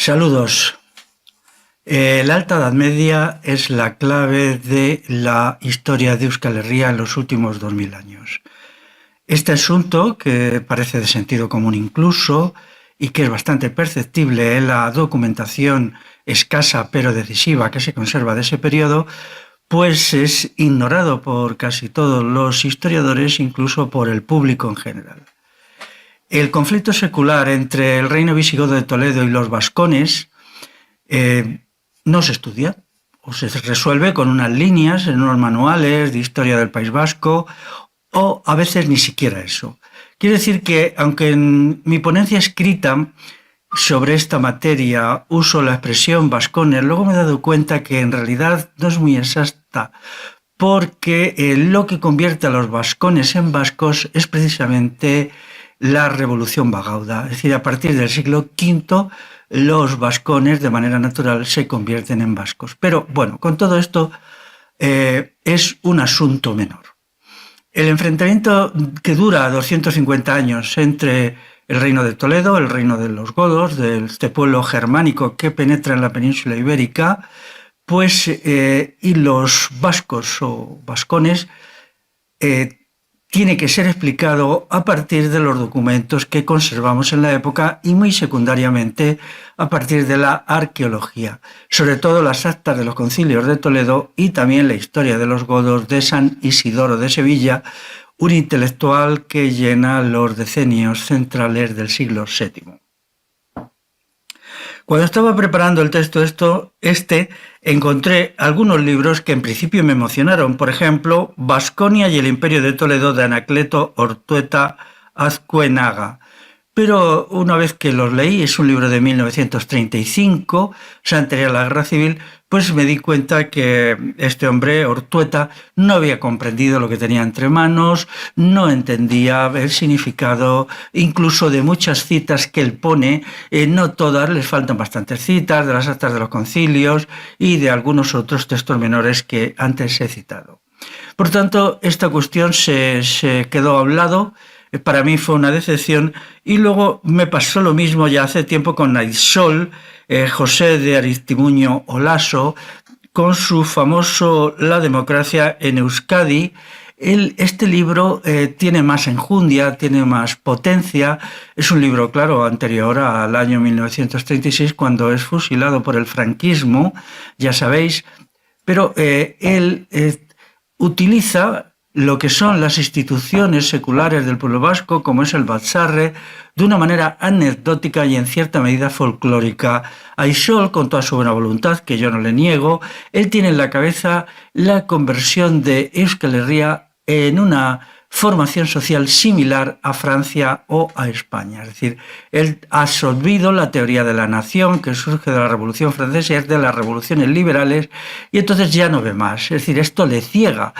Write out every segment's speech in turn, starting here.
Saludos. La Alta Edad Media es la clave de la historia de Euskal Herria en los últimos 2000 años. Este asunto, que parece de sentido común incluso, y que es bastante perceptible en la documentación escasa pero decisiva que se conserva de ese periodo, pues es ignorado por casi todos los historiadores, incluso por el público en general. El conflicto secular entre el reino visigodo de Toledo y los vascones no se estudia, o se resuelve con unas líneas en unos manuales de historia del País Vasco, o a veces ni siquiera eso. Quiere decir que, aunque en mi ponencia escrita sobre esta materia uso la expresión vascones, luego me he dado cuenta que en realidad no es muy exacta, porque lo que convierte a los vascones en vascos es precisamente la Revolución Bagauda. Es decir, a partir del siglo V, los vascones de manera natural se convierten en vascos. Pero bueno, con todo esto es un asunto menor. El enfrentamiento que dura 250 años entre el reino de Toledo, el reino de los godos, de este pueblo germánico que penetra en la península ibérica, pues y los vascos o vascones, tiene que ser explicado a partir de los documentos que conservamos en la época y muy secundariamente a partir de la arqueología, sobre todo las actas de los concilios de Toledo y también la historia de los godos de San Isidoro de Sevilla, un intelectual que llena los decenios centrales del siglo VII. Cuando estaba preparando el texto encontré algunos libros que en principio me emocionaron. Por ejemplo, Vasconia y el Imperio de Toledo de Anacleto Ortueta Azcuenaga. Pero una vez que los leí, es un libro de 1935, o sea, anterior a la Guerra Civil, pues me di cuenta que este hombre, Ortueta, no había comprendido lo que tenía entre manos, no entendía el significado incluso de muchas citas que él pone, no todas, les faltan bastantes citas de las actas de los concilios y de algunos otros textos menores que antes he citado. Por tanto, esta cuestión se quedó a un lado. Para mí fue una decepción y luego me pasó lo mismo ya hace tiempo con Naisol, José de Aristimuño Olaso, con su famoso La democracia en Euskadi. Este libro tiene más enjundia, tiene más potencia. Es un libro, claro, anterior al año 1936, cuando es fusilado por el franquismo, ya sabéis, pero él utiliza lo que son las instituciones seculares del pueblo vasco, como es el Batzarre, de una manera anecdótica y en cierta medida folclórica. Aisol, con toda su buena voluntad, que yo no le niego, él tiene en la cabeza la conversión de Euskal Herria en una formación social similar a Francia o a España. Es decir, él ha absorbido la teoría de la nación que surge de la Revolución Francesa y es de las revoluciones liberales y entonces ya no ve más. Es decir, esto le ciega,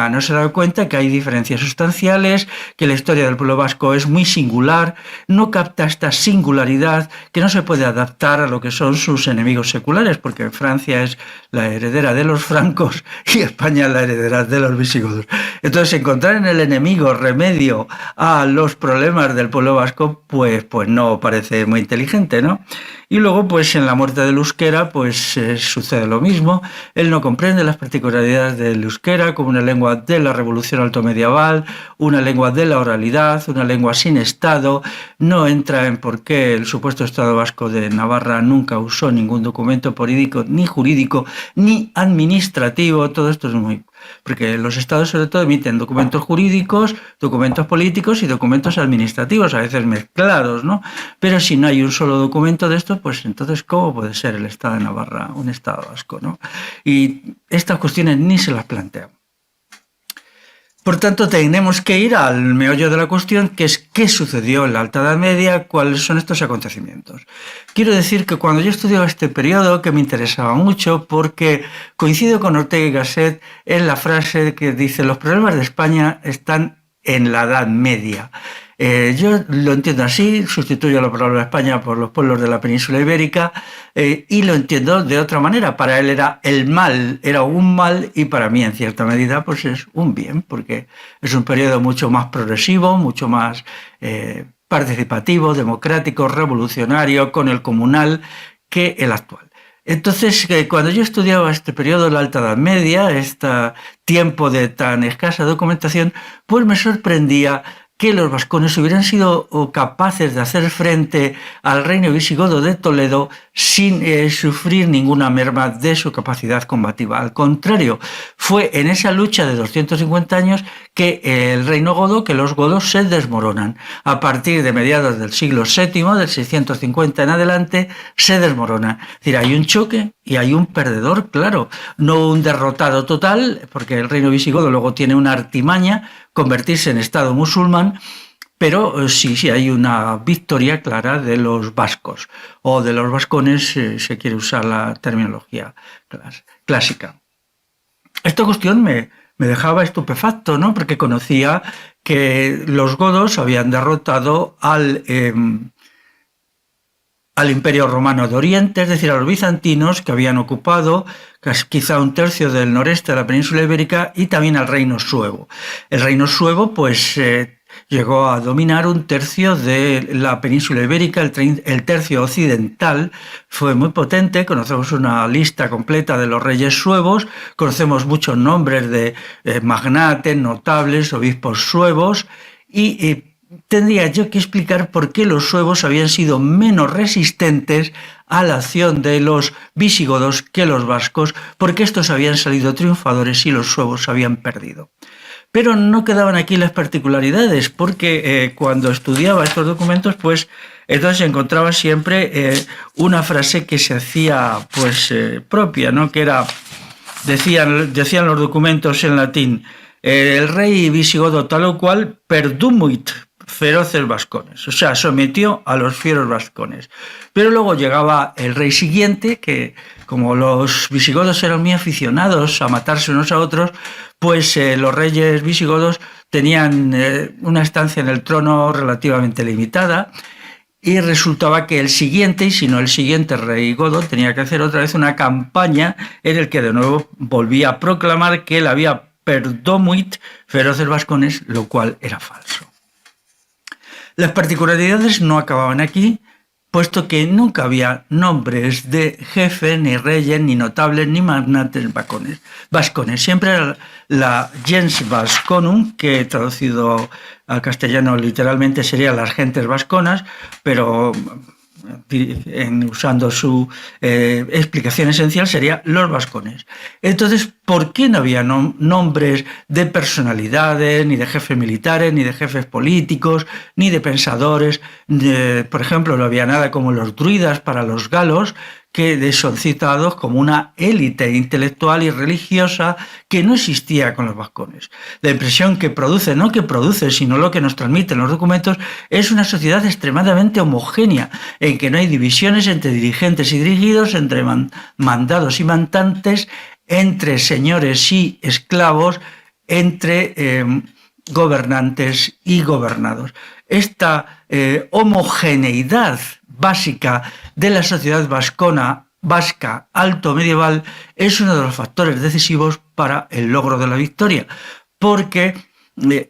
no se da cuenta que hay diferencias sustanciales, que la historia del pueblo vasco es muy singular, no capta esta singularidad que no se puede adaptar a lo que son sus enemigos seculares, porque Francia es la heredera de los francos y España la heredera de los visigodos. Entonces, encontrar en el enemigo remedio a los problemas del pueblo vasco, pues no parece muy inteligente, ¿no? Y luego, pues en la muerte del euskera, pues sucede lo mismo. Él no comprende las particularidades del euskera como una lengua de la revolución altomedieval, una lengua de la oralidad, una lengua sin Estado. No entra en por qué el supuesto Estado vasco de Navarra nunca usó ningún documento político, ni jurídico, ni administrativo. Todo esto es muy... Porque los estados sobre todo emiten documentos jurídicos, documentos políticos y documentos administrativos, a veces mezclados, ¿no? Pero si no hay un solo documento de esto, pues entonces ¿cómo puede ser el Estado de Navarra un Estado vasco, ¿no? Y estas cuestiones ni se las plantean. Por tanto, tenemos que ir al meollo de la cuestión, que es qué sucedió en la Alta Edad Media, cuáles son estos acontecimientos. Quiero decir que cuando yo estudiaba este periodo, que me interesaba mucho, porque coincido con Ortega y Gasset en la frase que dice: los problemas de España están en la Edad Media. Yo lo entiendo así, sustituyo la palabra España por los pueblos de la península ibérica y lo entiendo de otra manera. Para él era el mal, era un mal, y para mí en cierta medida pues es un bien, porque es un periodo mucho más progresivo, mucho más participativo, democrático, revolucionario, con el comunal, que el actual. Entonces, cuando yo estudiaba este periodo de la Alta Edad Media, este tiempo de tan escasa documentación, pues me sorprendía que los vascones hubieran sido capaces de hacer frente al reino visigodo de Toledo sin sufrir ninguna merma de su capacidad combativa. Al contrario, fue en esa lucha de 250 años que el reino godo, que los godos se desmoronan. A partir de mediados del siglo VII, del 650 en adelante, se desmorona. Es decir, hay un choque y hay un perdedor, claro, no un derrotado total, porque el reino visigodo luego tiene una artimaña, convertirse en Estado musulmán, pero sí hay una victoria clara de los vascos, o de los vascones, se quiere usar la terminología clásica. Esta cuestión me dejaba estupefacto, ¿no? Porque conocía que los godos habían derrotado al Imperio Romano de Oriente, es decir, a los bizantinos, que habían ocupado quizá un tercio del noreste de la península ibérica, y también al reino suevo. El reino suevo, pues, llegó a dominar un tercio de la península ibérica, el tercio occidental fue muy potente. Conocemos una lista completa de los reyes suevos, conocemos muchos nombres de magnates, notables, obispos suevos, y tendría yo que explicar por qué los suevos habían sido menos resistentes a la acción de los visigodos que los vascos, porque estos habían salido triunfadores y los suevos habían perdido. Pero no quedaban aquí las particularidades, porque cuando estudiaba estos documentos, pues entonces encontraba siempre una frase que se hacía pues propia, ¿no? Que era, decían los documentos en latín, el rey visigodo tal o cual perdumuit feroces vascones, o sea, sometió a los fieros vascones. Pero luego llegaba el rey siguiente, que como los visigodos eran muy aficionados a matarse unos a otros, pues los reyes visigodos tenían una estancia en el trono relativamente limitada, y resultaba que el siguiente, y si no el siguiente rey godo, tenía que hacer otra vez una campaña en el que de nuevo volvía a proclamar que él había perdomuit feroces vascones, lo cual era falso. Las particularidades no acababan aquí, puesto que nunca había nombres de jefe, ni reyes, ni notables, ni magnates vascones. Siempre era la gens vasconum, que traducido al castellano literalmente sería las gentes vasconas, pero usando su explicación esencial sería los vascones. Entonces, ¿por qué no había nombres de personalidades, ni de jefes militares, ni de jefes políticos, ni de pensadores? Por ejemplo, no había nada como los druidas para los galos, que son citados como una élite intelectual y religiosa que no existía con los vascones. La impresión que produce, no que produce, sino lo que nos transmiten los documentos, es una sociedad extremadamente homogénea, en que no hay divisiones entre dirigentes y dirigidos, entre mandados y mandantes, entre señores y esclavos, entre gobernantes y gobernados. Esta homogeneidad básica de la sociedad vasca alto medieval es uno de los factores decisivos para el logro de la victoria, porque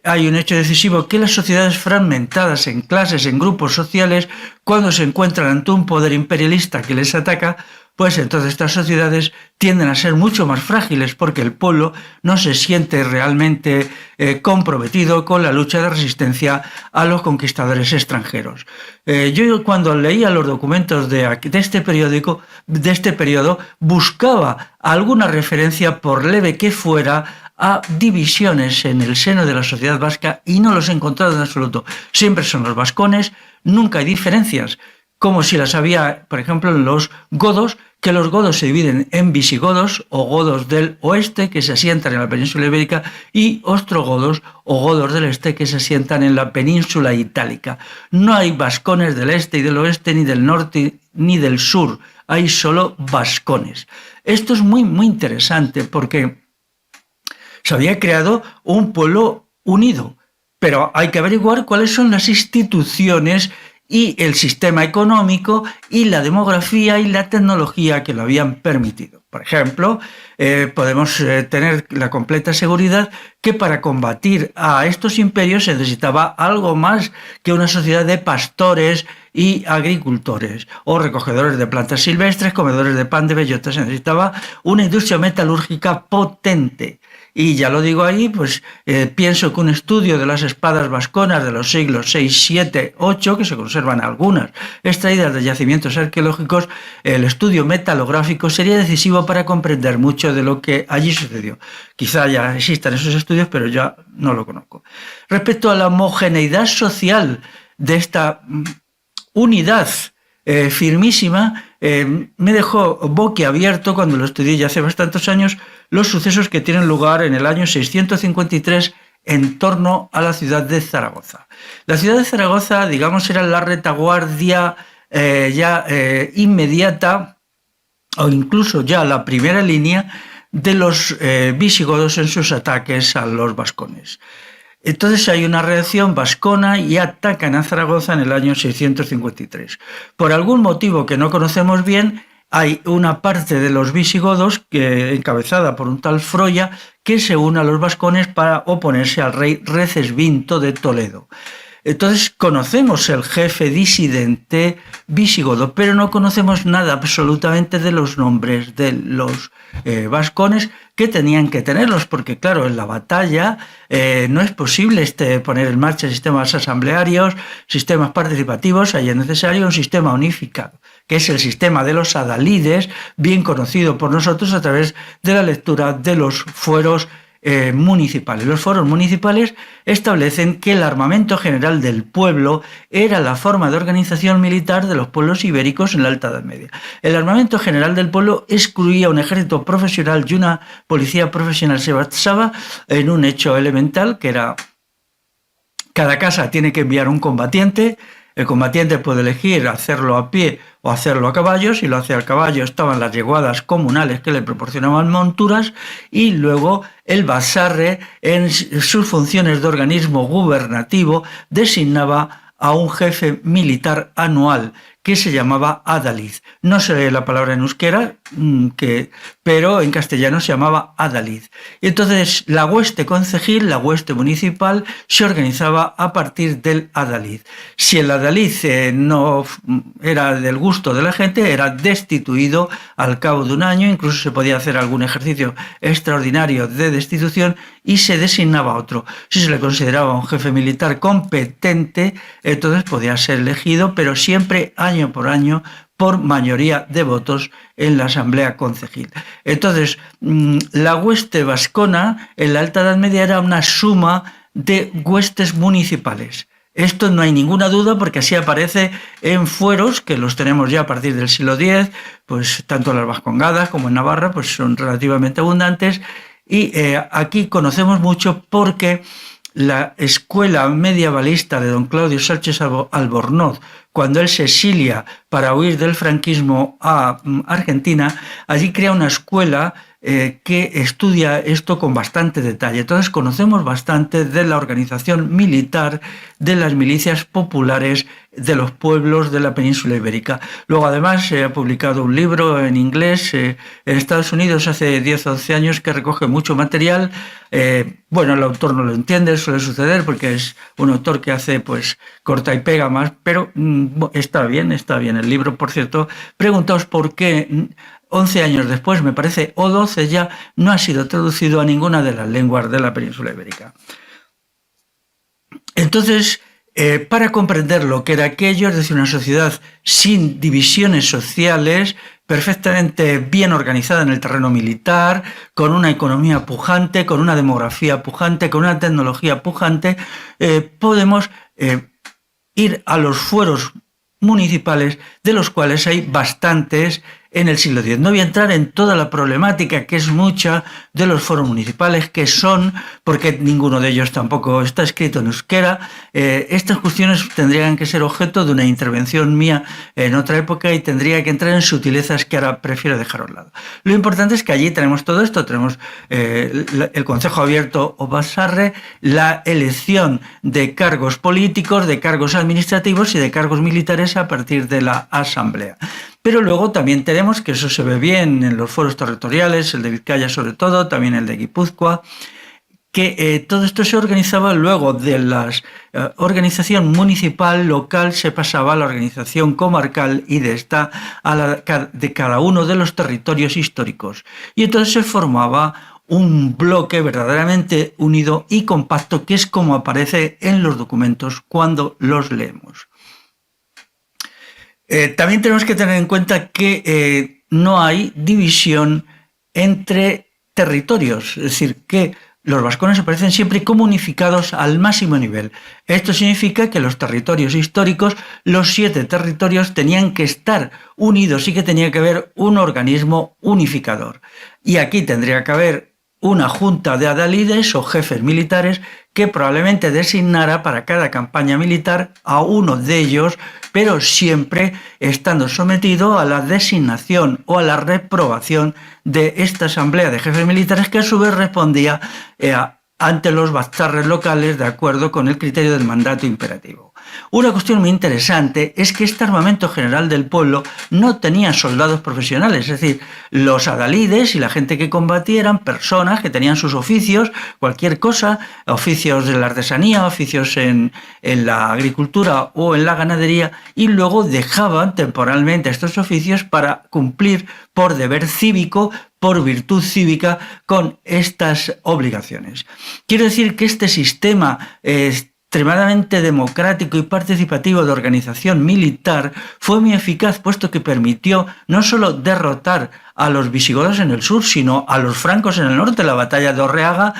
hay un hecho decisivo, que las sociedades fragmentadas en clases, en grupos sociales, cuando se encuentran ante un poder imperialista que les ataca, pues entonces estas sociedades tienden a ser mucho más frágiles, porque el pueblo no se siente realmente comprometido con la lucha de resistencia a los conquistadores extranjeros. Yo cuando leía los documentos de este periodo, buscaba alguna referencia, por leve que fuera, a divisiones en el seno de la sociedad vasca, y no los he encontrado en absoluto. Siempre son los vascones, nunca hay diferencias, como si las había, por ejemplo, en los godos, que los godos se dividen en visigodos o godos del oeste, que se asientan en la península ibérica, y ostrogodos o godos del este, que se asientan en la península itálica. No hay vascones del este y del oeste, ni del norte ni del sur, hay solo vascones. Esto es muy, muy interesante, porque se había creado un pueblo unido, pero hay que averiguar cuáles son las instituciones y el sistema económico y la demografía y la tecnología que lo habían permitido. Por ejemplo, podemos tener la completa seguridad que para combatir a estos imperios se necesitaba algo más que una sociedad de pastores y agricultores o recogedores de plantas silvestres, comedores de pan de bellota. Se necesitaba una industria metalúrgica potente. Y ya lo digo ahí, pues pienso que un estudio de las espadas vasconas de los siglos 6, 7, 8, que se conservan algunas extraídas de yacimientos arqueológicos, el estudio metalográfico sería decisivo para comprender mucho de lo que allí sucedió. Quizá ya existan esos estudios, pero ya no lo conozco. Respecto a la homogeneidad social de esta unidad firmísima, me dejó boquiabierto cuando lo estudié ya hace bastantes años los sucesos que tienen lugar en el año 653 en torno a la ciudad de Zaragoza. La ciudad de Zaragoza, digamos, era la retaguardia inmediata o incluso ya la primera línea de los visigodos en sus ataques a los vascones. Entonces hay una reacción vascona y atacan a Zaragoza en el año 653. Por algún motivo que no conocemos bien, hay una parte de los visigodos, encabezada por un tal Froya, que se une a los vascones para oponerse al rey Recesvinto de Toledo. Entonces conocemos el jefe disidente visigodo, pero no conocemos nada absolutamente de los nombres de los vascones, que tenían que tenerlos, porque claro, en la batalla no es posible poner en marcha sistemas asamblearios, sistemas participativos. Ahí es necesario un sistema unificado, que es el sistema de los adalides, bien conocido por nosotros a través de la lectura de los fueros municipales. Los foros municipales establecen que el armamento general del pueblo era la forma de organización militar de los pueblos ibéricos en la Alta Edad Media. El armamento general del pueblo excluía un ejército profesional y una policía profesional. Se basaba en un hecho elemental, que era: cada casa tiene que enviar un combatiente. El combatiente puede elegir hacerlo a pie o hacerlo a caballo. Si lo hace a caballo, estaban las yeguadas comunales que le proporcionaban monturas, y luego el basarre, en sus funciones de organismo gubernativo, designaba a un jefe militar anual que se llamaba adalid. No sé la palabra en euskera, pero en castellano se llamaba adalid. Y entonces la hueste concejil, la hueste municipal, se organizaba a partir del adalid. Si el adalid no era del gusto de la gente, era destituido al cabo de un año. Incluso se podía hacer algún ejercicio extraordinario de destitución y se designaba otro. Si se le consideraba un jefe militar competente, entonces podía ser elegido, pero siempre año por año, por mayoría de votos en la asamblea concejil. Entonces, la hueste vascona en la Alta Edad Media era una suma de huestes municipales. Esto no hay ninguna duda, porque así aparece en fueros, que los tenemos ya a partir del siglo X, pues tanto las vascongadas como en Navarra pues son relativamente abundantes, y aquí conocemos mucho porque la escuela medievalista de don Claudio Sánchez Albornoz, cuando él se exilia para huir del franquismo a Argentina, allí crea una escuela que estudia esto con bastante detalle. Entonces conocemos bastante de la organización militar de las milicias populares de los pueblos de la península ibérica. Luego, además, se ha publicado un libro en inglés en Estados Unidos hace 10 o 11 años que recoge mucho material. Bueno, el autor no lo entiende, suele suceder porque es un autor que hace pues corta y pega más, pero está bien el libro. Por cierto, preguntaos por qué 11 años después, me parece, o 12 ya, no ha sido traducido a ninguna de las lenguas de la península ibérica. Entonces, para comprender lo que era aquello, es decir, una sociedad sin divisiones sociales, perfectamente bien organizada en el terreno militar, con una economía pujante, con una demografía pujante, con una tecnología pujante, podemos ir a los fueros municipales, de los cuales hay bastantes en el siglo X. No voy a entrar en toda la problemática, que es mucha, de los foros municipales, que son, porque ninguno de ellos tampoco está escrito en euskera. Estas cuestiones tendrían que ser objeto de una intervención mía en otra época y tendría que entrar en sutilezas que ahora prefiero dejar a un lado. Lo importante es que allí tenemos todo esto, tenemos el Consejo Abierto o Basarre, la elección de cargos políticos, de cargos administrativos y de cargos militares a partir de la Asamblea. Pero luego también tenemos, que eso se ve bien en los foros territoriales, el de Vizcaya sobre todo, también el de Guipúzcoa, que todo esto se organizaba luego de la organización municipal local, se pasaba a la organización comarcal y de esta a la de cada uno de los territorios históricos. Y entonces se formaba un bloque verdaderamente unido y compacto, que es como aparece en los documentos cuando los leemos. También tenemos que tener en cuenta que no hay división entre territorios, es decir, que los vascones aparecen siempre como unificados al máximo nivel. Esto significa que los territorios históricos, los 7 territorios, tenían que estar unidos y que tenía que haber un organismo unificador. Y aquí tendría que haber una junta de adalides o jefes militares que probablemente designara para cada campaña militar a uno de ellos, pero siempre estando sometido a la designación o a la reprobación de esta asamblea de jefes militares, que a su vez respondía ante los bastarres locales de acuerdo con el criterio del mandato imperativo. Una cuestión muy interesante es que este armamento general del pueblo no tenía soldados profesionales, es decir, los adalides y la gente que combatía eran personas que tenían sus oficios, cualquier cosa, oficios de la artesanía, oficios en la agricultura o en la ganadería, y luego dejaban temporalmente estos oficios para cumplir por deber cívico, por virtud cívica, con estas obligaciones. Quiero decir que este sistema extremadamente democrático y participativo de organización militar fue muy eficaz, puesto que permitió no solo derrotar a los visigodos en el sur, sino a los francos en el norte. La batalla de Orreaga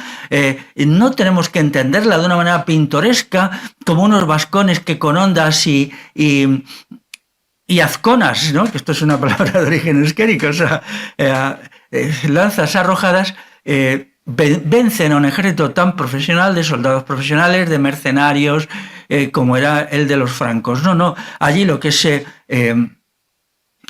no tenemos que entenderla de una manera pintoresca, como unos vascones que con ondas y azconas, ¿no? Que esto es una palabra de origen euskérico, o sea, lanzas arrojadas, vencen a un ejército tan profesional, de soldados profesionales, de mercenarios, como era el de los francos. No, allí lo que se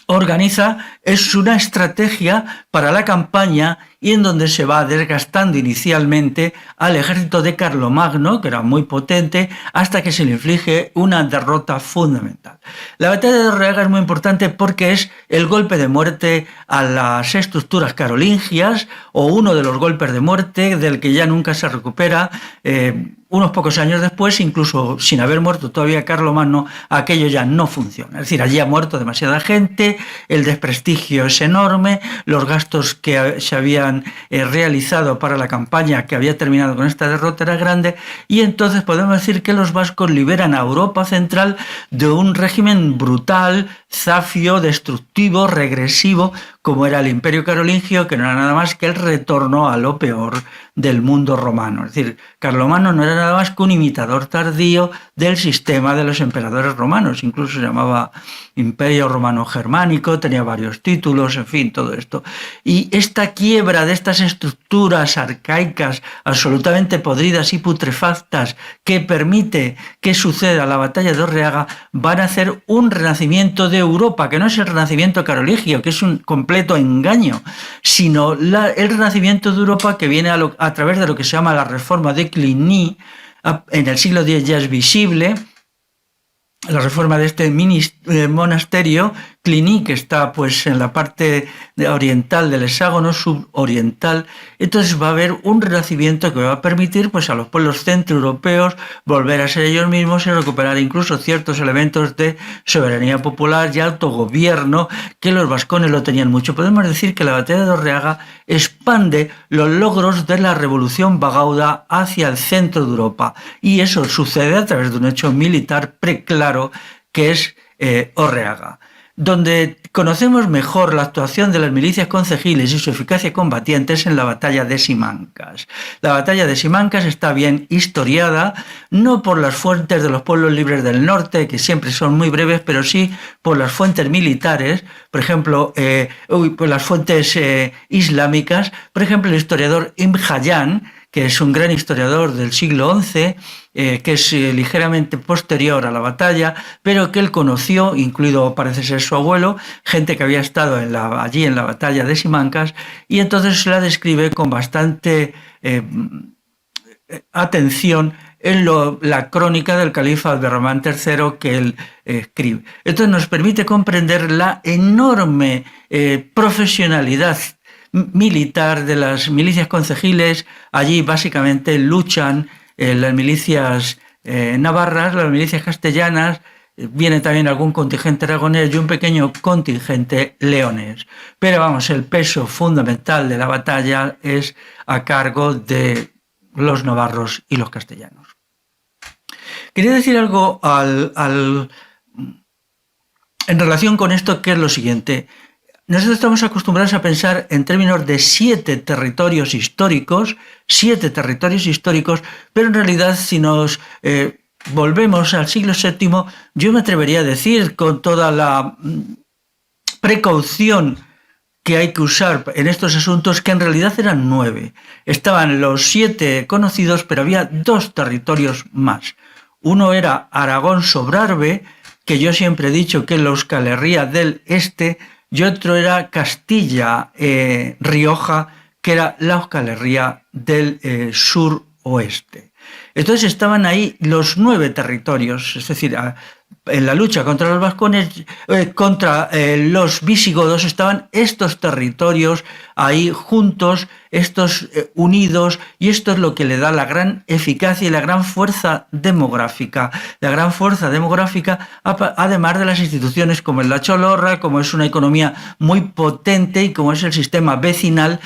organiza es una estrategia para la campaña y en donde se va desgastando inicialmente al ejército de Carlomagno, que era muy potente, hasta que se le inflige una derrota fundamental. La batalla de Orreaga es muy importante porque es el golpe de muerte a las estructuras carolingias, o uno de los golpes de muerte del que ya nunca se recupera. Unos pocos años después, incluso sin haber muerto todavía Carlomagno, aquello ya no funciona. Es decir, allí ha muerto demasiada gente, el desprestigio es enorme, los gastos que se habían realizado para la campaña que había terminado con esta derrota era grande, y entonces podemos decir que los vascos liberan a Europa Central de un régimen brutal, zafio, destructivo, regresivo, como era el Imperio Carolingio, que no era nada más que el retorno a lo peor del mundo romano. Es decir, Carlomagno no era nada más que un imitador tardío del sistema de los emperadores romanos, incluso se llamaba Imperio Romano Germánico, tenía varios títulos, en fin, todo esto. Y esta quiebra de estas estructuras arcaicas, absolutamente podridas y putrefactas, que permite que suceda la batalla de Orreaga, van a hacer un renacimiento de Europa, que no es el renacimiento carolingio, que es un completo engaño, sino el renacimiento de Europa, que viene a través de lo que se llama la reforma de Cluny. En el siglo X ya es visible la reforma de este monasterio, Cluny, que está pues en la parte oriental del hexágono suroriental. Entonces va a haber un renacimiento que va a permitir pues a los pueblos centroeuropeos volver a ser ellos mismos y recuperar incluso ciertos elementos de soberanía popular y autogobierno, que los vascones lo tenían mucho. Podemos decir que la batalla de Orreaga expande los logros de la revolución bagauda hacia el centro de Europa, y eso sucede a través de un hecho militar preclaro, que es Orreaga. Donde conocemos mejor la actuación de las milicias concejiles y su eficacia combatiente es en la batalla de Simancas. La batalla de Simancas está bien historiada, no por las fuentes de los pueblos libres del norte, que siempre son muy breves, pero sí por las fuentes militares, por ejemplo, por las fuentes islámicas. Por ejemplo, el historiador Ibn Hayyan, que es un gran historiador del siglo XI, que es ligeramente posterior a la batalla, pero que él conoció, incluido parece ser su abuelo, gente que había estado allí en la batalla de Simancas, y entonces la describe con bastante atención en la crónica del califa Abderramán III que él escribe. Entonces nos permite comprender la enorme profesionalidad militar de las milicias concejiles. Allí básicamente luchan las milicias navarras, las milicias castellanas, viene también algún contingente aragonés y un pequeño contingente leonés. Pero vamos, el peso fundamental de la batalla es a cargo de los navarros y los castellanos. Quería decir algo en relación con esto, que es lo siguiente. Nosotros estamos acostumbrados a pensar en términos de 7 territorios históricos, pero en realidad si nos volvemos al siglo VII, yo me atrevería a decir, con toda la precaución que hay que usar en estos asuntos, que en realidad eran 9. Estaban los 7 conocidos, pero había 2 territorios más. Uno era Aragón-Sobrarbe, que yo siempre he dicho que es la Euskal Herria del Este, y otro era Castilla-Rioja, que era la Euskal Herria del suroeste. Entonces estaban ahí los 9 territorios, es decir, en la lucha contra los vascones, contra los visigodos, estaban estos territorios ahí juntos, estos unidos, y esto es lo que le da la gran eficacia y la gran fuerza demográfica. La gran fuerza demográfica, además de las instituciones como es la Cholorra, como es una economía muy potente y como es el sistema vecinal,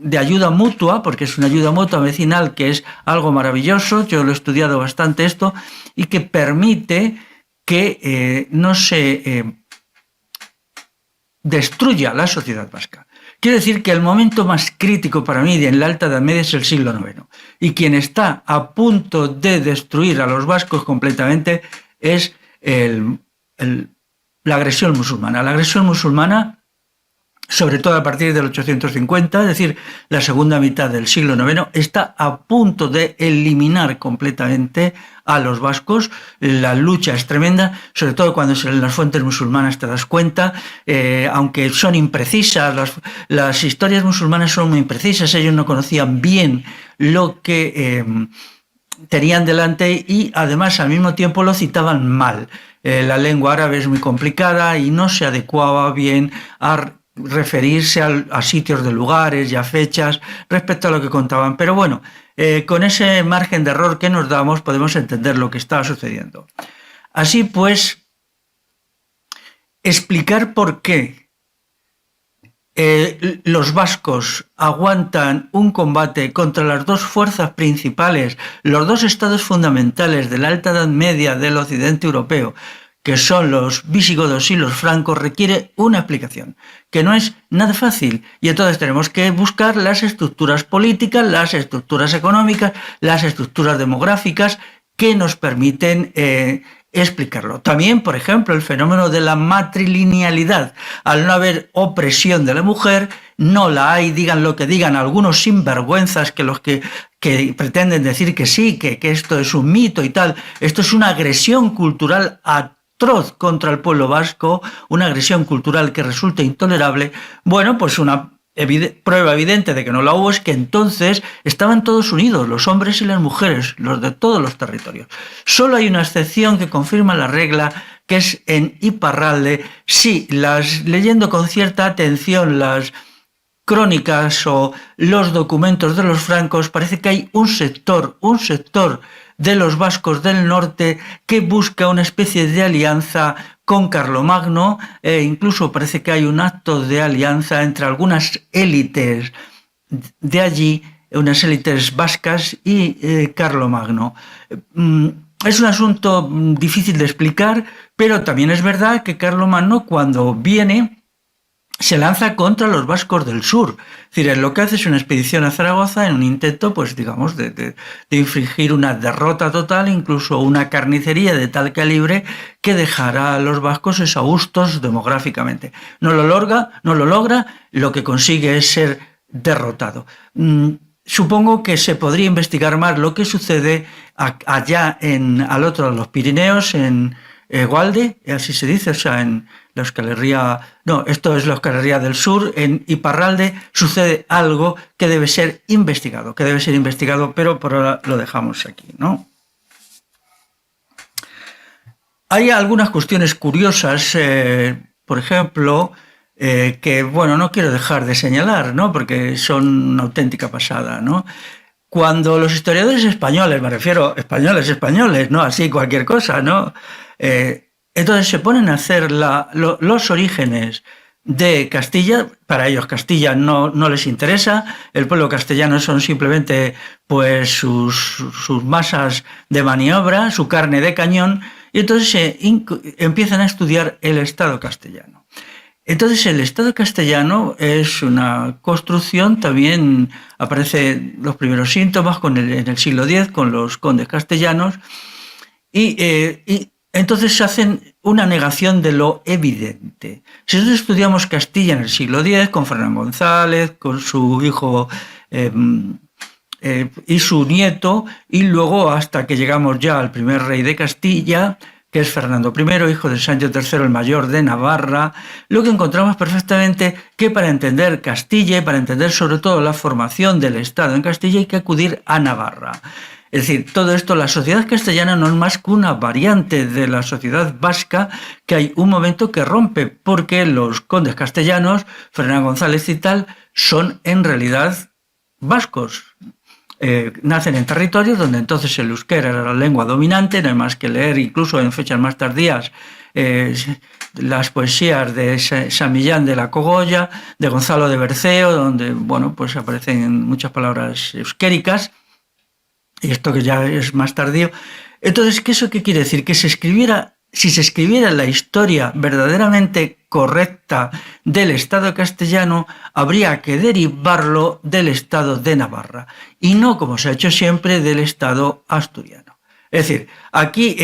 de ayuda mutua, porque es una ayuda mutua vecinal que es algo maravilloso. Yo lo he estudiado bastante esto, y que permite que no se destruya la sociedad vasca. Quiero decir que el momento más crítico para mí en la Alta Edad Media es el siglo IX, y quien está a punto de destruir a los vascos completamente es la agresión musulmana. La agresión musulmana, sobre todo a partir del 850, es decir, la segunda mitad del siglo IX, está a punto de eliminar completamente a los vascos. La lucha es tremenda, sobre todo cuando en las fuentes musulmanas te das cuenta, aunque son imprecisas, las historias musulmanas son muy imprecisas, ellos no conocían bien lo que tenían delante, y además al mismo tiempo lo citaban mal. La lengua árabe es muy complicada y no se adecuaba bien a referirse a sitios de lugares y a fechas respecto a lo que contaban. Pero bueno, con ese margen de error que nos damos podemos entender lo que estaba sucediendo. Así pues, explicar por qué los vascos aguantan un combate contra las 2 fuerzas principales, los 2 estados fundamentales de la Alta Edad Media del occidente europeo, que son los visigodos y los francos, requiere una explicación, que no es nada fácil. Y entonces tenemos que buscar las estructuras políticas, las estructuras económicas, las estructuras demográficas que nos permiten explicarlo. También, por ejemplo, el fenómeno de la matrilinealidad. Al no haber opresión de la mujer, no la hay, digan lo que digan algunos sinvergüenzas, que los que pretenden decir que sí, que esto es un mito y tal. Esto es una agresión cultural atroz contra el pueblo vasco, una agresión cultural que resulta intolerable. Bueno, pues una prueba evidente de que no la hubo es que entonces estaban todos unidos, los hombres y las mujeres, los de todos los territorios. Solo hay una excepción que confirma la regla, que es en Iparralde. Sí, leyendo con cierta atención las crónicas o los documentos de los francos, parece que hay un sector de los vascos del norte que busca una especie de alianza con Carlomagno, incluso parece que hay un acto de alianza entre algunas élites de allí, unas élites vascas y Carlomagno. es un asunto difícil de explicar, pero también es verdad que Carlomagno, cuando viene, se lanza contra los vascos del sur. Es decir, lo que hace es una expedición a Zaragoza en un intento, pues digamos, de infligir una derrota total, incluso una carnicería de tal calibre que dejará a los vascos exhaustos demográficamente. No lo logra, lo que consigue es ser derrotado. Supongo que se podría investigar más lo que sucede allá al otro de los Pirineos, en Gualde, así se dice, o sea, en la Euskal Herria, no, esto es la Euskal Herria del Sur, en Iparralde sucede algo que debe ser investigado, pero por ahora lo dejamos aquí, ¿no? Hay algunas cuestiones curiosas, por ejemplo, que, bueno, no quiero dejar de señalar, ¿no? Porque son una auténtica pasada, ¿no? Cuando los historiadores españoles, me refiero españoles, no así cualquier cosa, ¿no? Entonces se ponen a hacer los orígenes de Castilla. Para ellos Castilla no les interesa, el pueblo castellano son simplemente pues sus masas de maniobra, su carne de cañón, y entonces empiezan a estudiar el Estado castellano. Entonces el Estado castellano es una construcción, también aparecen los primeros síntomas en el siglo X con los condes castellanos, y entonces hacen una negación de lo evidente. Si nosotros estudiamos Castilla en el siglo X con Fernán González, con su hijo y su nieto, y luego hasta que llegamos ya al primer rey de Castilla, que es Fernando I, hijo de Sancho III, el mayor de Navarra, lo que encontramos perfectamente que para entender Castilla y para entender sobre todo la formación del Estado en Castilla hay que acudir a Navarra. Es decir, todo esto, la sociedad castellana no es más que una variante de la sociedad vasca que hay un momento que rompe, porque los condes castellanos, Fernán González y tal, son en realidad vascos. Nacen en territorios donde entonces el euskera era la lengua dominante, no hay más que leer incluso en fechas más tardías las poesías de San Millán de la Cogolla, de Gonzalo de Berceo, donde bueno, pues aparecen muchas palabras euskéricas, y esto que ya es más tardío. Entonces, ¿eso qué quiere decir? Que si se escribiera la historia verdaderamente correcta del Estado castellano, habría que derivarlo del Estado de Navarra y no, como se ha hecho siempre, del Estado asturiano. Es decir, aquí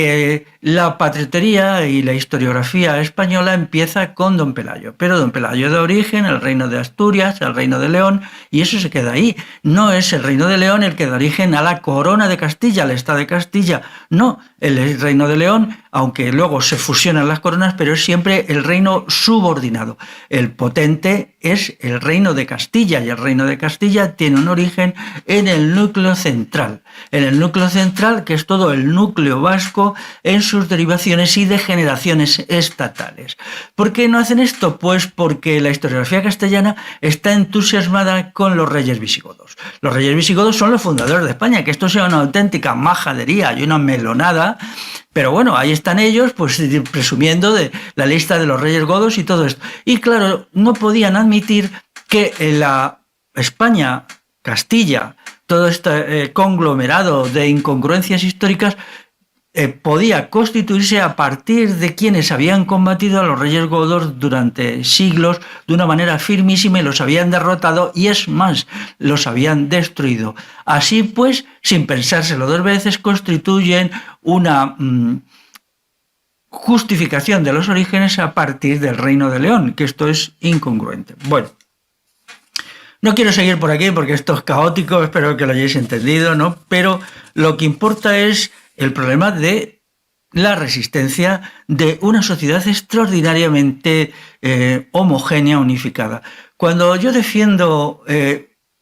la patriotería y la historiografía española empieza con Don Pelayo, pero Don Pelayo da origen al reino de Asturias, al reino de León, y eso se queda ahí. No es el reino de León el que da origen a la corona de Castilla, al Estado de Castilla. No, el reino de León, aunque luego se fusionan las coronas, pero es siempre el reino subordinado. El potente es el reino de Castilla, y el reino de Castilla tiene un origen en el núcleo central. En el núcleo central, que es todo el núcleo vasco en sus derivaciones y degeneraciones estatales. ¿Por qué no hacen esto? Pues porque la historiografía castellana está entusiasmada con los reyes visigodos. Los reyes visigodos son los fundadores de España, que esto sea una auténtica majadería y una melonada, pero bueno, ahí están ellos pues presumiendo de la lista de los reyes godos y todo esto. Y claro, no podían admitir que la España, Castilla, todo este conglomerado de incongruencias históricas podía constituirse a partir de quienes habían combatido a los reyes godos durante siglos de una manera firmísima y los habían derrotado y es más, los habían destruido. Así pues, sin pensárselo dos veces, constituyen una justificación de los orígenes a partir del Reino de León, que esto es incongruente. Bueno, no quiero seguir por aquí porque esto es caótico, espero que lo hayáis entendido, ¿no? Pero lo que importa es el problema de la resistencia de una sociedad extraordinariamente homogénea, unificada. Cuando yo defiendo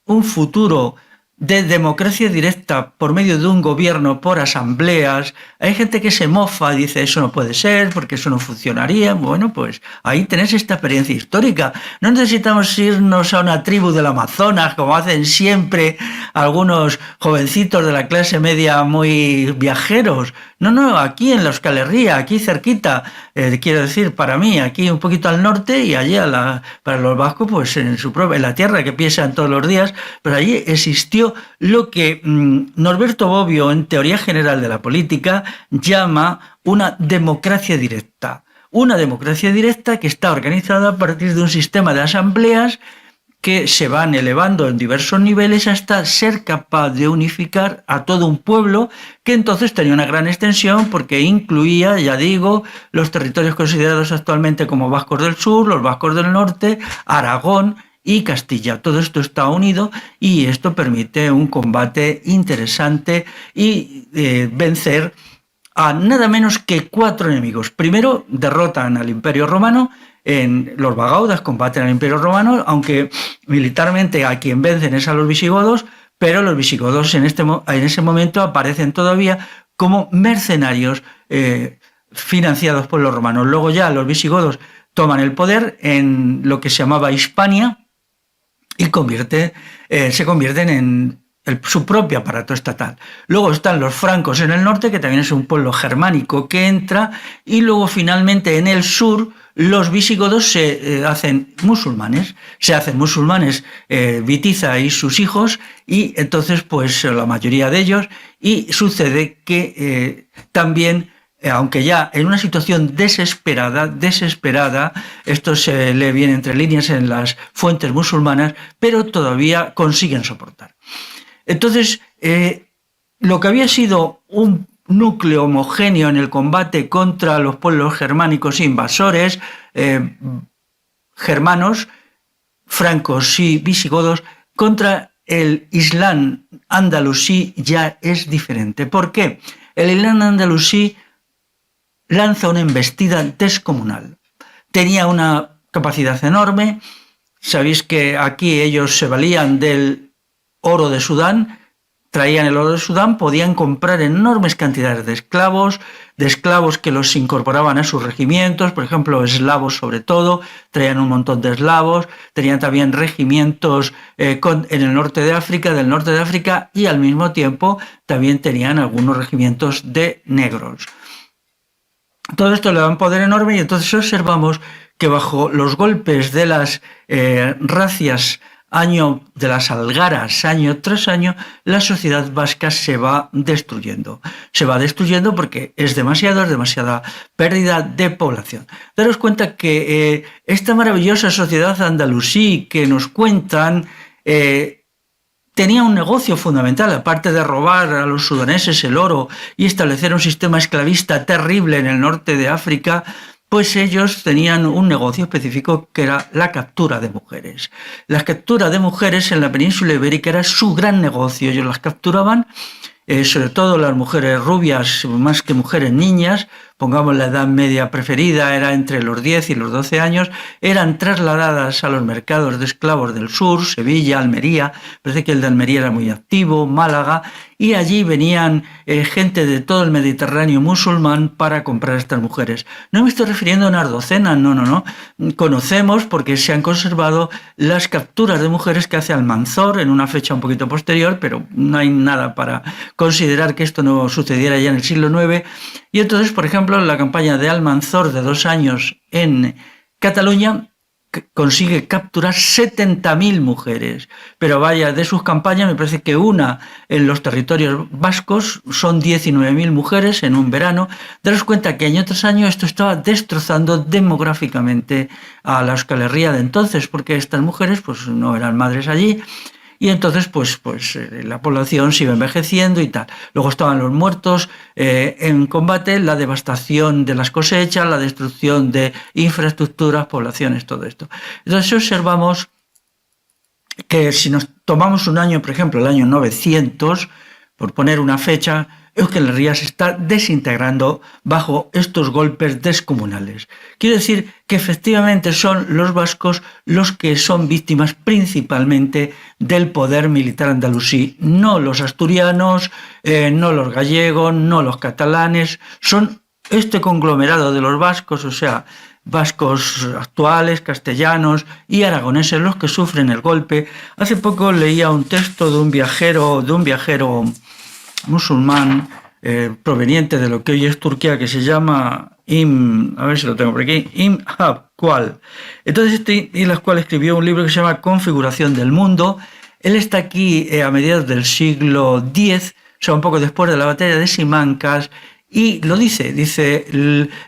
un futuro de democracia directa por medio de un gobierno por asambleas, hay gente que se mofa y dice eso no puede ser porque eso no funcionaría. Bueno, pues ahí tenéis esta experiencia histórica. No necesitamos irnos a una tribu del Amazonas como hacen siempre algunos jovencitos de la clase media muy viajeros. No, aquí en la Euskal Herria, aquí cerquita, quiero decir, para mí, aquí un poquito al norte y allí para los vascos, pues en la tierra que piensan todos los días, pero allí existió inició lo que Norberto Bobbio, en Teoría General de la Política, llama una democracia directa. Una democracia directa que está organizada a partir de un sistema de asambleas que se van elevando en diversos niveles hasta ser capaz de unificar a todo un pueblo, que entonces tenía una gran extensión porque incluía, ya digo, los territorios considerados actualmente como vascos del sur, los vascos del norte, Aragón y Castilla. Todo esto está unido y esto permite un combate interesante y vencer a nada menos que 4 enemigos. Primero, derrotan al Imperio Romano. Los bagaudas combaten al Imperio Romano, aunque militarmente a quien vencen es a los visigodos, pero los visigodos en ese momento aparecen todavía como mercenarios financiados por los romanos. Luego ya los visigodos toman el poder en lo que se llamaba Hispania y se convierten en su propio aparato estatal. Luego están los francos en el norte, que también es un pueblo germánico que entra, y luego finalmente en el sur los visigodos se hacen musulmanes. Witiza y sus hijos, y entonces pues la mayoría de ellos, y sucede que también, aunque ya en una situación desesperada, esto se lee bien entre líneas en las fuentes musulmanas, pero todavía consiguen soportar. Entonces, lo que había sido un núcleo homogéneo en el combate contra los pueblos germánicos invasores, germanos, francos y visigodos, contra el Islam andalusí ya es diferente. ¿Por qué? El Islam andalusí lanza una embestida descomunal. Tenía una capacidad enorme. Sabéis que aquí ellos se valían del oro de Sudán, traían el oro de Sudán, podían comprar enormes cantidades de esclavos que los incorporaban a sus regimientos, por ejemplo, eslavos sobre todo, traían un montón de eslavos, tenían también regimientos en el norte de África, y al mismo tiempo también tenían algunos regimientos de negros. Todo esto le da un poder enorme y entonces observamos que bajo los golpes de las racias de las algaras, año tras año, la sociedad vasca se va destruyendo. Se va destruyendo porque es demasiada pérdida de población. Daros cuenta que esta maravillosa sociedad andalusí que nos cuentan tenía un negocio fundamental, aparte de robar a los sudaneses el oro y establecer un sistema esclavista terrible en el norte de África. Pues ellos tenían un negocio específico que era la captura de mujeres. La captura de mujeres en la península ibérica era su gran negocio. Ellos las capturaban, sobre todo las mujeres rubias, más que mujeres niñas, pongamos la edad media preferida, era entre los 10 y los 12 años, eran trasladadas a los mercados de esclavos del sur, Sevilla, Almería, parece que el de Almería era muy activo, Málaga, y allí venían gente de todo el Mediterráneo musulmán para comprar a estas mujeres. No me estoy refiriendo a unas docenas, no. Conocemos, porque se han conservado, las capturas de mujeres que hace Almanzor en una fecha un poquito posterior, pero no hay nada para considerar que esto no sucediera ya en el siglo IX. Y entonces, por ejemplo, la campaña de Almanzor de 2 años en Cataluña consigue capturar 70.000 mujeres. Pero vaya, de sus campañas me parece que una en los territorios vascos son 19.000 mujeres en un verano. Daros cuenta que año tras año esto estaba destrozando demográficamente a la Euskal Herria de entonces, porque estas mujeres pues no eran madres allí. Y entonces pues la población se iba envejeciendo y tal. Luego estaban los muertos en combate, la devastación de las cosechas, la destrucción de infraestructuras, poblaciones, todo esto. Entonces observamos que si nos tomamos un año, por ejemplo, el año 900, por poner una fecha, Euskal Herria se está desintegrando bajo estos golpes descomunales. Quiero decir que efectivamente son los vascos los que son víctimas principalmente del poder militar andalusí, no los asturianos, no los gallegos, no los catalanes, son este conglomerado de los vascos, o sea, vascos actuales, castellanos y aragoneses los que sufren el golpe. Hace poco leía un texto de un viajero musulmán proveniente de lo que hoy es Turquía, que se llama a ver si lo tengo por aquí, Imhab Kual. Entonces Imhab Kual escribió un libro que se llama Configuración del Mundo, Él está aquí a mediados del siglo X, o sea, un poco después de la batalla de Simancas, y lo dice,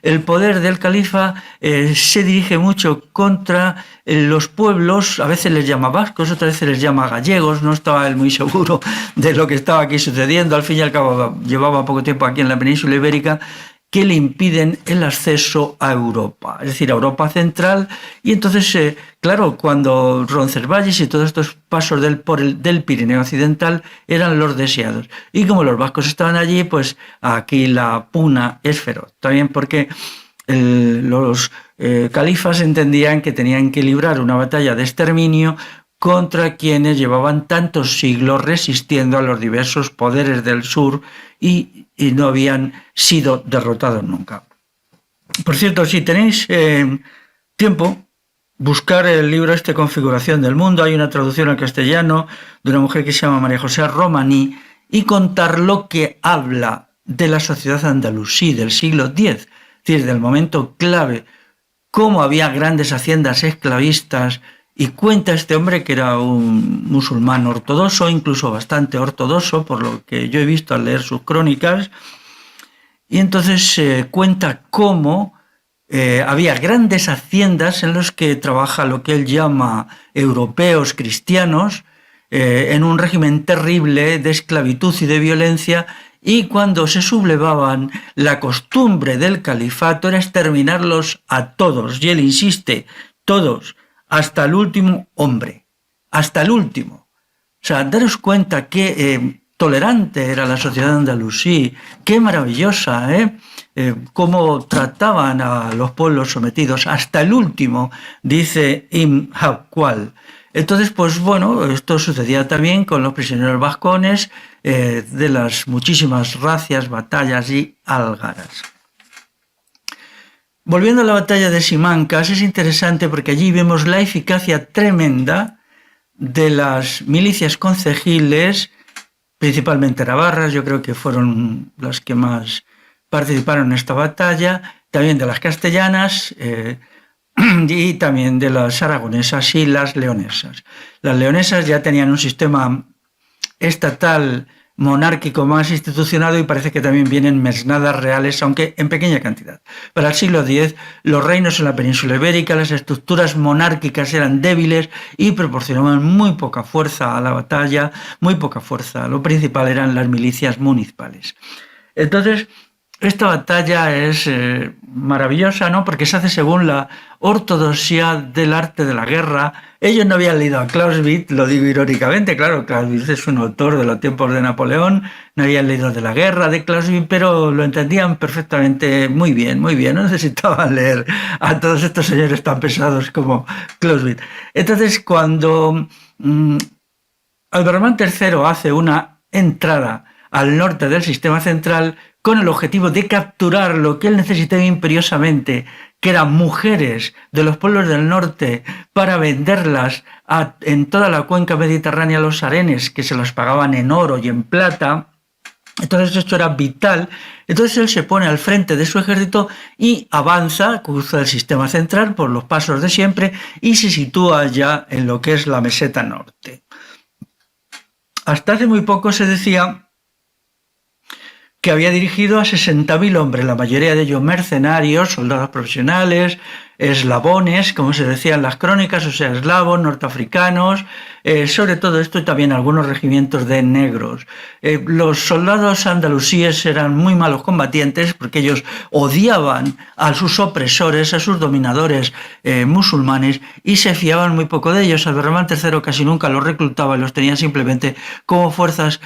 el poder del califa se dirige mucho contra los pueblos, a veces les llama vascos, otras veces les llama gallegos, no estaba él muy seguro de lo que estaba aquí sucediendo, al fin y al cabo llevaba poco tiempo aquí en la península ibérica, que le impiden el acceso a Europa, es decir, a Europa central. Y entonces, claro, cuando Roncesvalles y todos estos pasos del Pirineo occidental eran los deseados. Y como los vascos estaban allí, pues aquí la puna es feroz. También porque los califas entendían que tenían que librar una batalla de exterminio contra quienes llevaban tantos siglos resistiendo a los diversos poderes del sur y no habían sido derrotados nunca. Por cierto, si tenéis tiempo, buscar el libro Configuración del Mundo. Hay una traducción al castellano de una mujer que se llama María José Romaní, y contar lo que habla de la sociedad andalusí del siglo X, es decir, del momento clave, cómo había grandes haciendas esclavistas. Y cuenta este hombre que era un musulmán ortodoxo, incluso bastante ortodoxo, por lo que yo he visto al leer sus crónicas. Y entonces cuenta cómo había grandes haciendas en las que trabaja lo que él llama europeos cristianos, en un régimen terrible de esclavitud y de violencia, y cuando se sublevaban, la costumbre del califato era exterminarlos a todos. Y él insiste, todos, hasta el último hombre, hasta el último. O sea, daros cuenta qué tolerante era la sociedad andalusí, qué maravillosa, cómo trataban a los pueblos sometidos, hasta el último, dice Ibn Hawqal. Entonces, pues bueno, esto sucedía también con los prisioneros vascones de las muchísimas racias, batallas y algaras. Volviendo a la batalla de Simancas, es interesante porque allí vemos la eficacia tremenda de las milicias concejiles, principalmente navarras, yo creo que fueron las que más participaron en esta batalla, también de las castellanas y también de las aragonesas y las leonesas. Las leonesas ya tenían un sistema estatal monárquico más institucionado, y parece que también vienen mesnadas reales, aunque en pequeña cantidad. Para el siglo X, los reinos en la península ibérica, las estructuras monárquicas eran débiles y proporcionaban muy poca fuerza a la batalla, muy poca fuerza. Lo principal eran las milicias municipales. Entonces, esta batalla es maravillosa, ¿no? Porque se hace según la ortodoxia del arte de la guerra. Ellos no habían leído a Clausewitz, lo digo irónicamente, claro, Clausewitz es un autor de los tiempos de Napoleón, no habían leído de la guerra de Clausewitz, pero lo entendían perfectamente, muy bien, no necesitaban leer a todos estos señores tan pesados como Clausewitz. Entonces, cuando Alderman III hace una entrada al norte del sistema central, con el objetivo de capturar lo que él necesitaba imperiosamente, que eran mujeres de los pueblos del norte, para venderlas en toda la cuenca mediterránea a los arenes, que se las pagaban en oro y en plata. Entonces esto era vital. Entonces él se pone al frente de su ejército y avanza, cruza el sistema central por los pasos de siempre y se sitúa ya en lo que es la meseta norte. Hasta hace muy poco se decía que había dirigido a 60.000 hombres, la mayoría de ellos mercenarios, soldados profesionales, eslabones, como se decía en las crónicas, o sea, eslavos, norteafricanos, sobre todo esto, y también algunos regimientos de negros. Los soldados andalusíes eran muy malos combatientes porque ellos odiaban a sus opresores, a sus dominadores musulmanes, y se fiaban muy poco de ellos. Abderramán III casi nunca los reclutaba y los tenía simplemente como fuerzas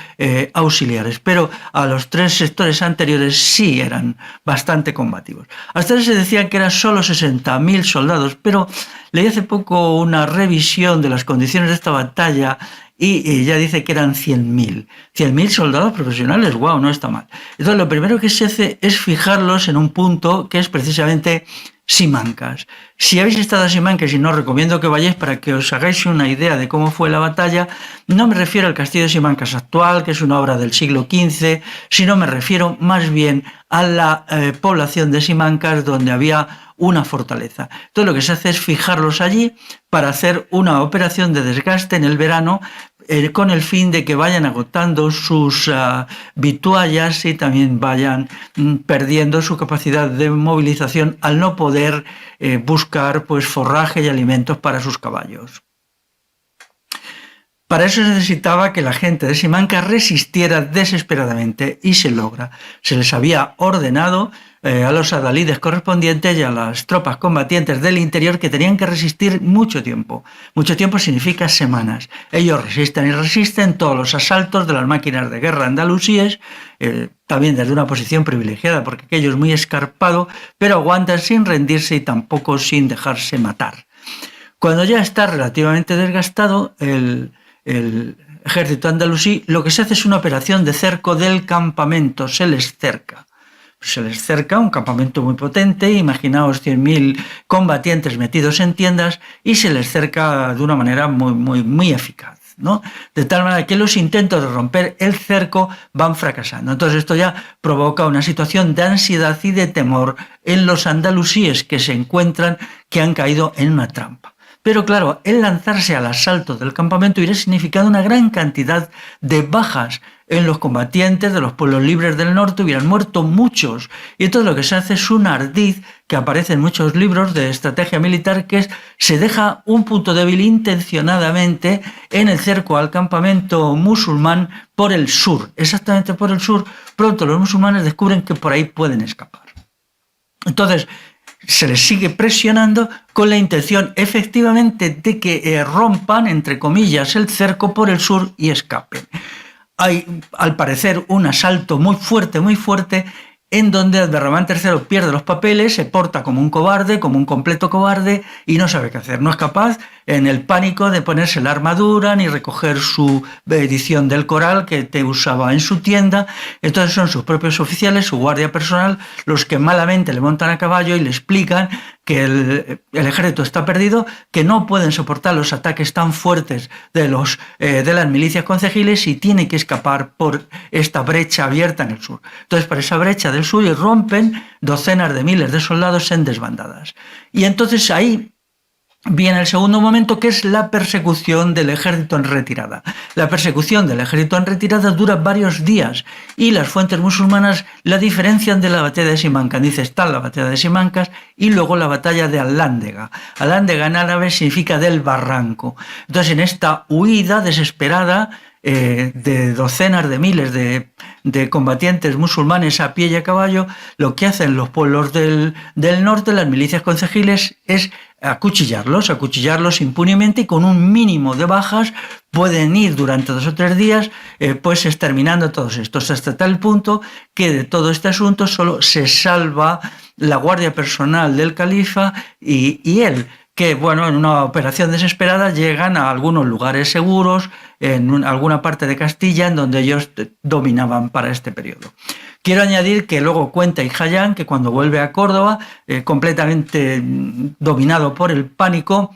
auxiliares, pero a los tres sectores anteriores sí eran bastante combativos. Hasta se decían que eran solo 60.000 soldados, pero leí hace poco una revisión de las condiciones de esta batalla y ya dice que eran 100.000. 100.000 soldados profesionales, wow, no está mal. Entonces lo primero que se hace es fijarlos en un punto que es precisamente Simancas. Si habéis estado a Simancas, y no os recomiendo que vayáis para que os hagáis una idea de cómo fue la batalla, no me refiero al castillo de Simancas actual, que es una obra del siglo XV, sino me refiero más bien a la población de Simancas, donde había una fortaleza. Entonces lo que se hace es fijarlos allí para hacer una operación de desgaste en el verano, con el fin de que vayan agotando sus vituallas y también vayan perdiendo su capacidad de movilización al no poder buscar pues forraje y alimentos para sus caballos. Para eso se necesitaba que la gente de Simancas resistiera desesperadamente y se logra. Se les había ordenado a los adalides correspondientes y a las tropas combatientes del interior que tenían que resistir mucho tiempo. Mucho tiempo significa semanas. Ellos resisten y resisten todos los asaltos de las máquinas de guerra andalusíes, también desde una posición privilegiada porque aquello es muy escarpado, pero aguantan sin rendirse y tampoco sin dejarse matar. Cuando ya está relativamente desgastado el ejército andalusí, lo que se hace es una operación de cerco del campamento, se les cerca. Se les cerca un campamento muy potente, imaginaos 100.000 combatientes metidos en tiendas y se les cerca de una manera muy eficaz, ¿no? De tal manera que los intentos de romper el cerco van fracasando. Entonces esto ya provoca una situación de ansiedad y de temor en los andalusíes que se encuentran que han caído en una trampa. Pero claro, el lanzarse al asalto del campamento hubiera significado una gran cantidad de bajas en los combatientes de los pueblos libres del norte, hubieran muerto muchos. Y entonces lo que se hace es un ardiz que aparece en muchos libros de estrategia militar, que es se deja un punto débil intencionadamente en el cerco al campamento musulmán por el sur, exactamente por el sur. Pronto los musulmanes descubren que por ahí pueden escapar. Entonces, se les sigue presionando con la intención efectivamente de que rompan, entre comillas, el cerco por el sur y escapen. Hay, al parecer, un asalto muy fuerte, en donde Abderramán III pierde los papeles, se porta como un cobarde, como un completo cobarde, y no sabe qué hacer. No es capaz, en el pánico, de ponerse la armadura, ni recoger su edición del Corán que te usaba en su tienda. Entonces son sus propios oficiales, su guardia personal, los que malamente le montan a caballo y le explican que el ejército está perdido, que no pueden soportar los ataques tan fuertes de las milicias concejiles y tiene que escapar por esta brecha abierta en el sur. Entonces, por esa brecha del sur irrumpen docenas de miles de soldados en desbandadas. Y entonces ahí viene el segundo momento, que es la persecución del ejército en retirada. La persecución del ejército en retirada dura varios días y las fuentes musulmanas la diferencian de la batalla de Simancas. Dice, está la batalla de Simancas y luego la batalla de Al-Lándega. Al-Lándega en árabe significa del barranco. Entonces, en esta huida desesperada de docenas de miles de combatientes musulmanes a pie y a caballo, lo que hacen los pueblos del norte, las milicias concejiles, es acuchillarlos impunemente y con un mínimo de bajas pueden ir durante 2 o 3 días pues exterminando todos estos, hasta tal punto que de todo este asunto solo se salva la guardia personal del califa y él, que bueno, en una operación desesperada llegan a algunos lugares seguros, en alguna parte de Castilla, en donde ellos dominaban para este periodo. Quiero añadir que luego cuenta Hijayán que cuando vuelve a Córdoba, completamente dominado por el pánico,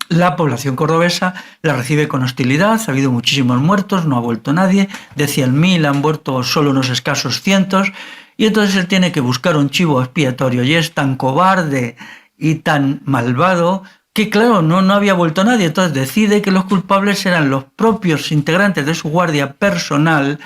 la población cordobesa la recibe con hostilidad, ha habido muchísimos muertos, no ha vuelto nadie, de 100.000 han muerto solo unos escasos cientos, y entonces él tiene que buscar un chivo expiatorio, y es tan cobarde y tan malvado que claro, no había vuelto nadie. Entonces decide que los culpables eran los propios integrantes de su guardia personal,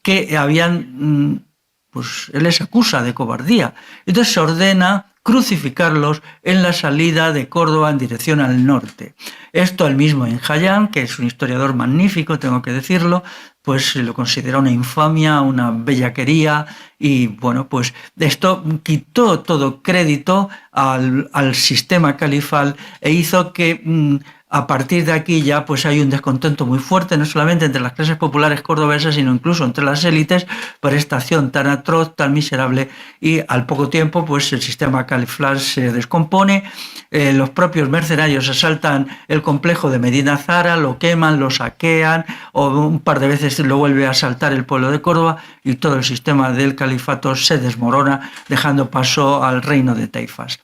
que habían, pues él les acusa de cobardía. Entonces se ordena crucificarlos en la salida de Córdoba en dirección al norte. Esto el mismo Hijayán, que es un historiador magnífico, tengo que decirlo, pues lo considera una infamia, una bellaquería, y bueno, pues esto quitó todo crédito al sistema califal e hizo que a partir de aquí ya pues hay un descontento muy fuerte, no solamente entre las clases populares cordobesas, sino incluso entre las élites por esta acción tan atroz, tan miserable, y al poco tiempo pues el sistema califal se descompone, los propios mercenarios asaltan el complejo de Medina Zara, lo queman, lo saquean, o un par de veces lo vuelve a asaltar el pueblo de Córdoba, y todo el sistema del califato se desmorona, dejando paso al reino de Taifas.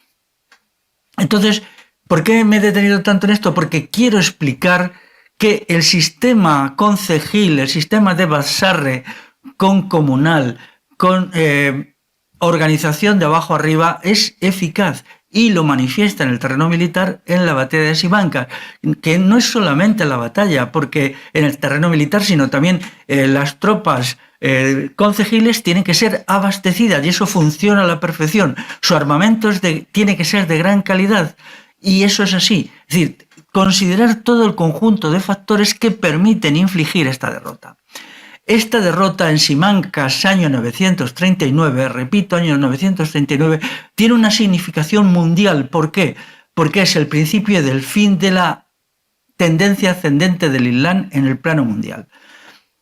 Entonces, ¿por qué me he detenido tanto en esto? Porque quiero explicar que el sistema concejil, el sistema de Bassarre concomunal, con organización de abajo arriba, es eficaz. y lo manifiesta en el terreno militar en la batalla de Simancas, que no es solamente la batalla, porque en el terreno militar, sino también las tropas concejiles tienen que ser abastecidas y eso funciona a la perfección. Su armamento tiene que ser de gran calidad y eso es así. Es decir, considerar todo el conjunto de factores que permiten infligir esta derrota. Esta derrota en Simancas, año 939, repito, año 939, tiene una significación mundial. ¿Por qué? Porque es el principio del fin de la tendencia ascendente del Islam en el plano mundial.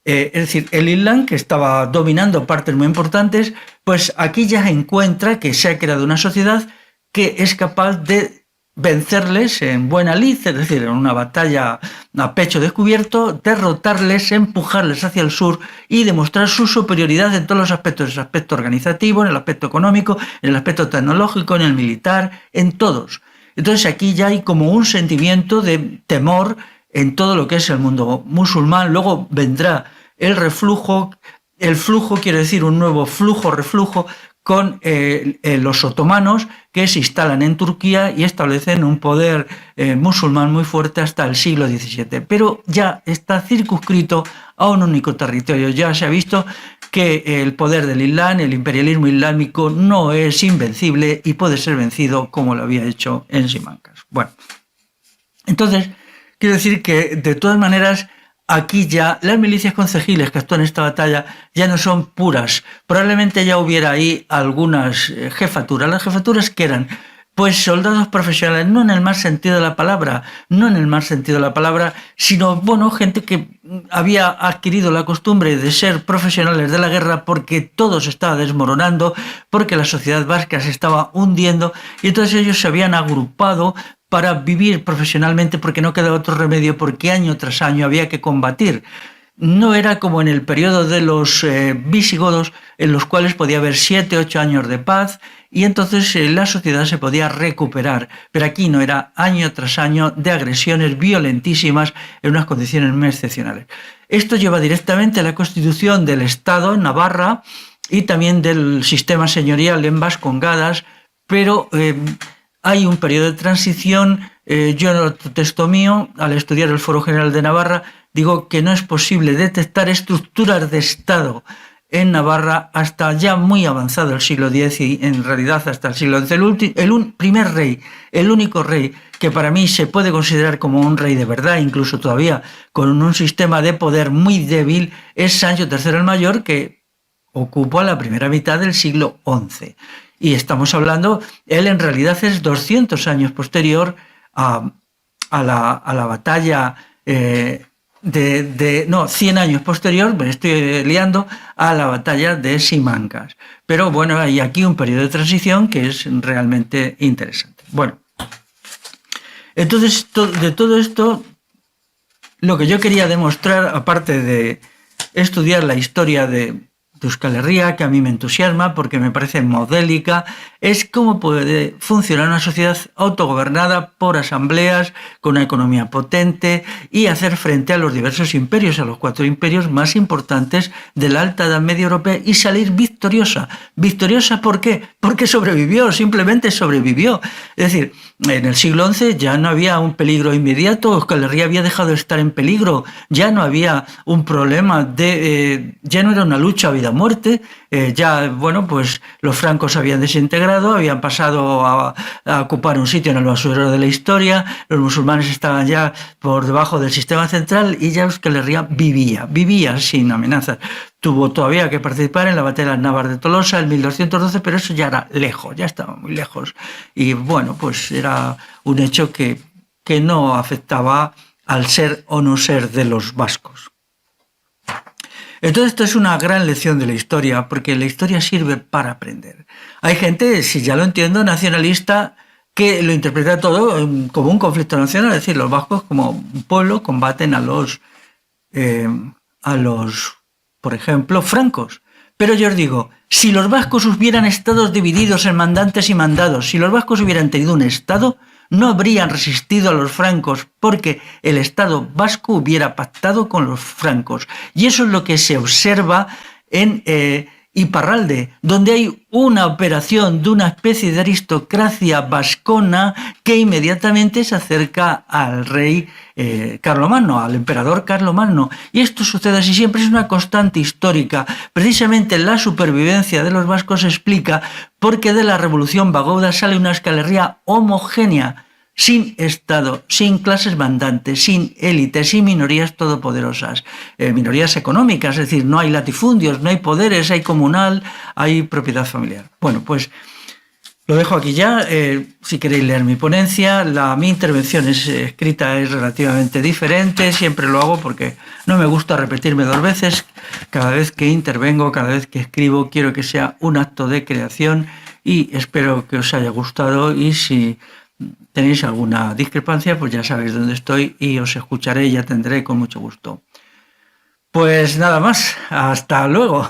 Es decir, el Islam, que estaba dominando partes muy importantes, pues aquí ya encuentra que se ha creado una sociedad que es capaz de vencerles en buena lid, es decir, en una batalla a pecho descubierto, derrotarles, empujarles hacia el sur y demostrar su superioridad en todos los aspectos, en el aspecto organizativo, en el aspecto económico, en el aspecto tecnológico, en el militar, en todos. Entonces aquí ya hay como un sentimiento de temor en todo lo que es el mundo musulmán. Luego vendrá el reflujo, el flujo quiere decir un nuevo flujo-reflujo con los otomanos que se instalan en Turquía y establecen un poder musulmán muy fuerte hasta el siglo XVII. Pero ya está circunscrito a un único territorio. Ya se ha visto que el poder del Islam, el imperialismo islámico, no es invencible y puede ser vencido como lo había hecho en Simancas. Bueno, entonces, quiero decir que de todas maneras aquí ya las milicias concejiles que actúan en esta batalla ya no son puras. Probablemente ya hubiera ahí algunas jefaturas. Las jefaturas que eran pues soldados profesionales, no en el mal sentido de la palabra, sino, bueno, gente que había adquirido la costumbre de ser profesionales de la guerra porque todo se estaba desmoronando, porque la sociedad vasca se estaba hundiendo y entonces ellos se habían agrupado para vivir profesionalmente porque no quedaba otro remedio, porque año tras año había que combatir. No era como en el periodo de los visigodos, en los cuales podía haber 7, 8 años de paz y entonces la sociedad se podía recuperar. Pero aquí no, era año tras año de agresiones violentísimas en unas condiciones muy excepcionales. Esto lleva directamente a la constitución del Estado en Navarra y también del sistema señorial en Vascongadas, pero hay un periodo de transición. Yo en el texto mío, al estudiar el Foro General de Navarra, digo que no es posible detectar estructuras de Estado en Navarra hasta ya muy avanzado el siglo X y en realidad hasta el siglo XI. El primer rey, el único rey que para mí se puede considerar como un rey de verdad, incluso todavía con un sistema de poder muy débil, es Sancho III el Mayor, que ocupó la primera mitad del siglo XI. Y estamos hablando, él en realidad es 200 años posterior a la batalla, 100 años posterior, me estoy liando, a la batalla de Simancas. Pero bueno, hay aquí un periodo de transición que es realmente interesante. Bueno, entonces de todo esto, lo que yo quería demostrar, aparte de estudiar la historia de Euskal Herria, que a mí me entusiasma porque me parece modélica, es cómo puede funcionar una sociedad autogobernada por asambleas, con una economía potente y hacer frente a los diversos imperios, a los 4 imperios más importantes de la Alta Edad Media Europea y salir victoriosa. ¿Victoriosa por qué? Porque sobrevivió, simplemente sobrevivió. Es decir, en el siglo XI ya no había un peligro inmediato, Euskal Herria había dejado de estar en peligro, ya no había un problema ya no era una lucha a vida o muerte, ya, bueno, pues los francos habían desintegrado, habían pasado a ocupar un sitio en el basurero de la historia, los musulmanes estaban ya por debajo del sistema central y ya Euskal Herria vivía sin amenazas. Tuvo todavía que participar en la batalla de las Navas de Tolosa en 1212, pero eso ya era lejos, ya estaba muy lejos. Y bueno, pues era un hecho que no afectaba al ser o no ser de los vascos. Entonces esto es una gran lección de la historia, porque la historia sirve para aprender. Hay gente, si ya lo entiendo, nacionalista, que lo interpreta todo como un conflicto nacional, es decir, los vascos como un pueblo combaten a los, por ejemplo, francos. Pero yo os digo, si los vascos hubieran estado divididos en mandantes y mandados, si los vascos hubieran tenido un estado, no habrían resistido a los francos porque el Estado vasco hubiera pactado con los francos. Y eso es lo que se observa en Iparralde, donde hay una operación de una especie de aristocracia vascona que inmediatamente se acerca al rey Carlomagno, al emperador Carlomagno. Y esto sucede así siempre, es una constante histórica. Precisamente la supervivencia de los vascos se explica porque de la revolución vagoda sale una escalería homogénea, sin Estado, sin clases mandantes, sin élites, sin minorías todopoderosas, minorías económicas, es decir, no hay latifundios, no hay poderes, hay comunal, hay propiedad familiar. Bueno, pues lo dejo aquí ya. Si queréis leer mi ponencia, mi intervención escrita es relativamente diferente, siempre lo hago porque no me gusta repetirme dos veces. Cada vez que intervengo, cada vez que escribo, quiero que sea un acto de creación y espero que os haya gustado, y si tenéis alguna discrepancia, pues ya sabéis dónde estoy y os escucharé y atenderé con mucho gusto. Pues nada más, hasta luego.